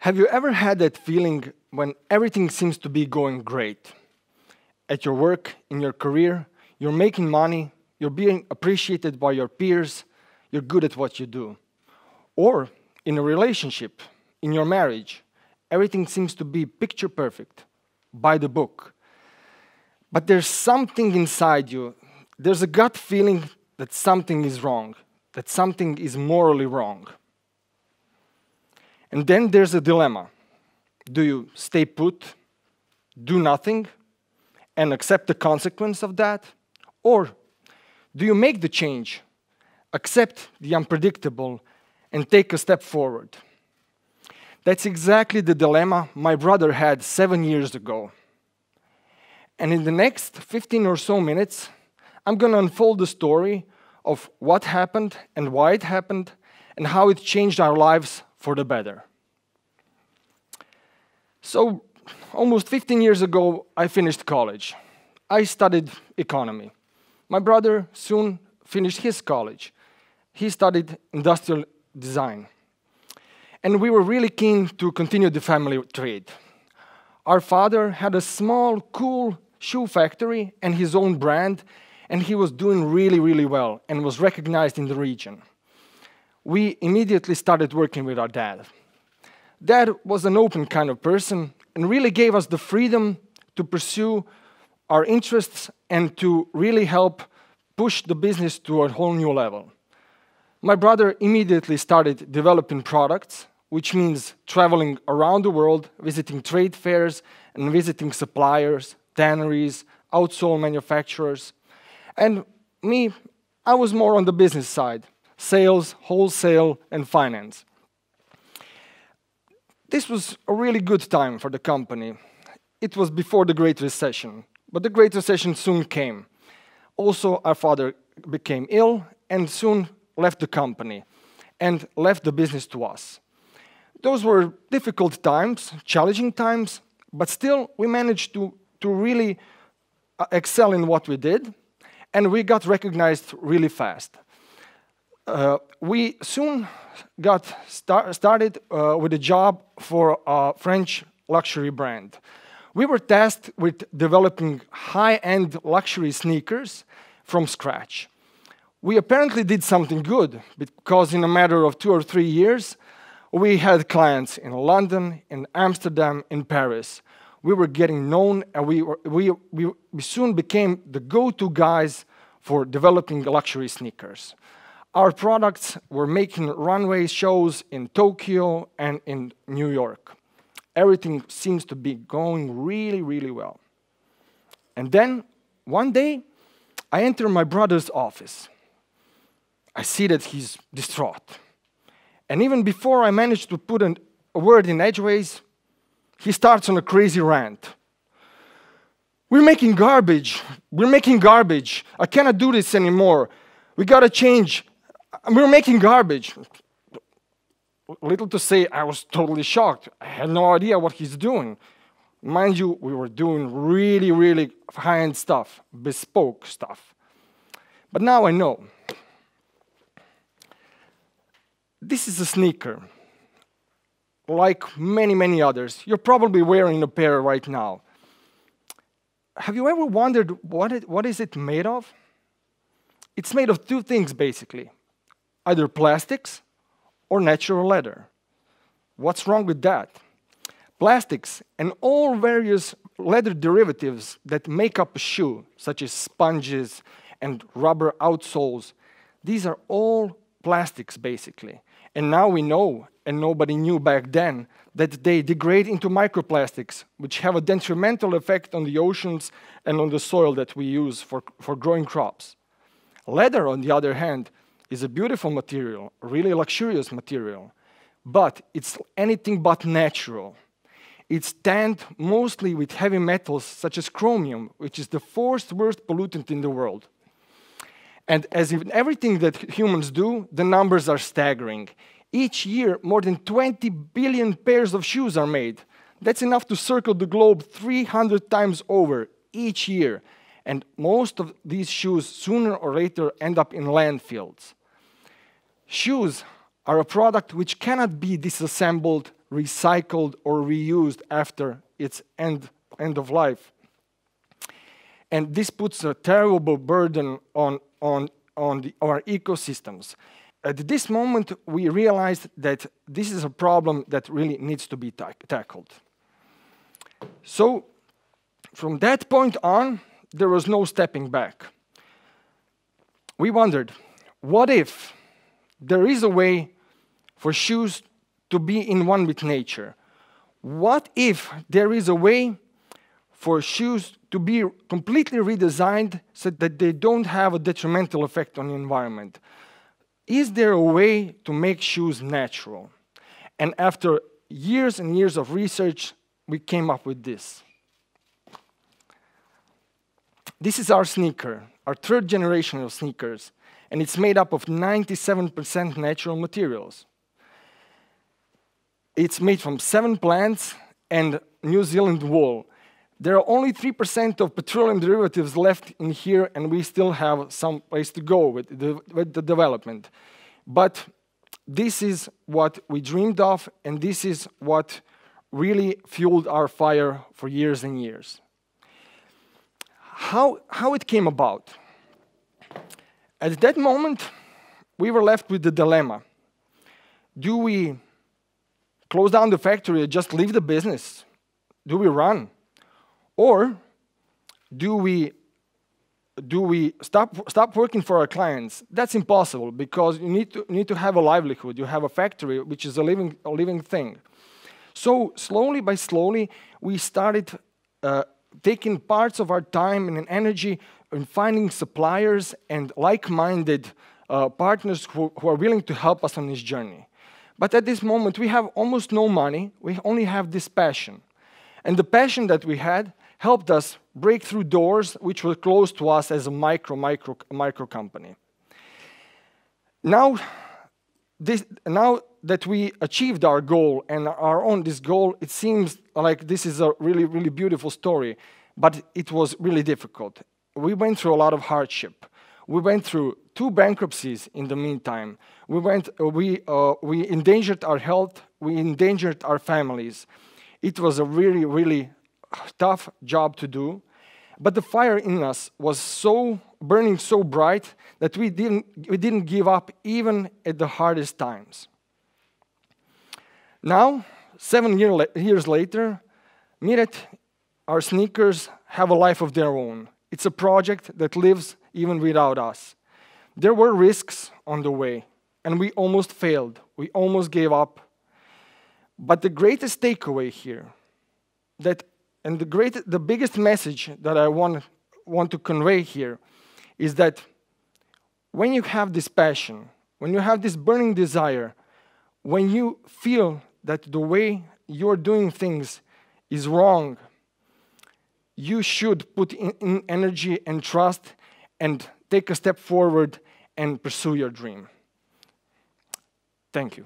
Have you ever had that feeling when everything seems to be going great? At your work, in your career, you're making money, you're being appreciated by your peers, you're good at what you do. Or in a relationship, in your marriage, everything seems to be picture perfect, by the book. But there's something inside you, there's a gut feeling that something is wrong, that something is morally wrong. And then there's a dilemma. Do you stay put, do nothing, and accept the consequence of that? Or do you make the change, accept the unpredictable, and take a step forward? That's exactly the dilemma my brother had 7 years ago. And in the next 15 or so minutes, I'm going to unfold the story of what happened and why it happened and how it changed our lives for the better. So, almost 15 years ago, I finished college. I studied economy. My brother soon finished his college. He studied industrial design. And we were really keen to continue the family trade. Our father had a small, cool shoe factory and his own brand, and he was doing really, really well and was recognized in the region. We immediately started working with our dad. Dad was an open kind of person and really gave us the freedom to pursue our interests and to really help push the business to a whole new level. My brother immediately started developing products, which means traveling around the world, visiting trade fairs and visiting suppliers, tanneries, outsole manufacturers. And me, I was more on the business side, sales, wholesale, and finance. This was a really good time for the company. It was before the Great Recession, but the Great Recession soon came. Also, our father became ill and soon left the company and left the business to us. Those were difficult times, challenging times, but still we managed to really excel in what we did, and we got recognized really fast. We soon got started with a job for a French luxury brand. We were tasked with developing high-end luxury sneakers from scratch. We apparently did something good, because in a matter of 2 or 3 years, we had clients in London, in Amsterdam, in Paris. We were getting known, and we soon became the go-to guys for developing luxury sneakers. Our products were making runway shows in Tokyo and in New York. Everything seems to be going really, really well. And then, one day, I enter my brother's office. I see that he's distraught. And even before I manage to put a word in edgeways, he starts on a crazy rant. We're making garbage. We're making garbage. I cannot do this anymore. We gotta change. We're making garbage. Little to say, I was totally shocked. I had no idea what he's doing. Mind you, we were doing really, really high-end stuff, bespoke stuff. But now I know. This is a sneaker. Like many, many others. You're probably wearing a pair right now. Have you ever wondered what is it made of? It's made of 2 things, basically. Either plastics or natural leather. What's wrong with that? Plastics and all various leather derivatives that make up a shoe, such as sponges and rubber outsoles, these are all plastics, basically. And now we know, and nobody knew back then, that they degrade into microplastics, which have a detrimental effect on the oceans and on the soil that we use for growing crops. Leather, on the other hand, is a beautiful material, a really luxurious material, but it's anything but natural. It's tanned mostly with heavy metals such as chromium, which is the 4th worst pollutant in the world. And as in everything that humans do, the numbers are staggering. Each year, more than 20 billion pairs of shoes are made. That's enough to circle the globe 300 times over each year. And most of these shoes, sooner or later, end up in landfills. Shoes are a product which cannot be disassembled, recycled or reused after its end of life. And this puts a terrible burden on our ecosystems. At this moment, we realized that this is a problem that really needs to be tackled. So, from that point on, there was no stepping back. We wondered, what if there is a way for shoes to be in one with nature? What if there is a way for shoes to be completely redesigned so that they don't have a detrimental effect on the environment? Is there a way to make shoes natural? And after years and years of research, we came up with this. This is our sneaker, our third generation of sneakers, and it's made up of 97% natural materials. It's made from 7 plants and New Zealand wool. There are only 3% of petroleum derivatives left in here, and we still have some place to go with the development. But this is what we dreamed of, and this is what really fueled our fire for years and years. How it came about? At that moment, we were left with the dilemma. Do we close down the factory and just leave the business? Do we run? Or do we stop working for our clients? That's impossible, because you need to have a livelihood. You have a factory, which is a living thing. So slowly by slowly, we started taking parts of our time and energy in finding suppliers and like-minded partners who are willing to help us on this journey. But at this moment, we have almost no money. We only have this passion. And the passion that we had helped us break through doors which were closed to us as a micro company. Now that we achieved our goal and are on this goal, it seems like this is a really, really beautiful story, but it was really difficult. We went through a lot of hardship. We went through 2 bankruptcies in the meantime. We endangered our health. We endangered our families. It was a really, really tough job to do, but the fire in us was burning so bright that we didn't give up even at the hardest times. Now, 7 years later, Miret, our sneakers have a life of their own. It's a project that lives even without us. There were risks on the way, and we almost failed. We almost gave up. But the greatest takeaway here, the biggest message that I want to convey here, is that when you have this passion, when you have this burning desire, when you feel that the way you're doing things is wrong, you should put in energy and trust and take a step forward and pursue your dream. Thank you.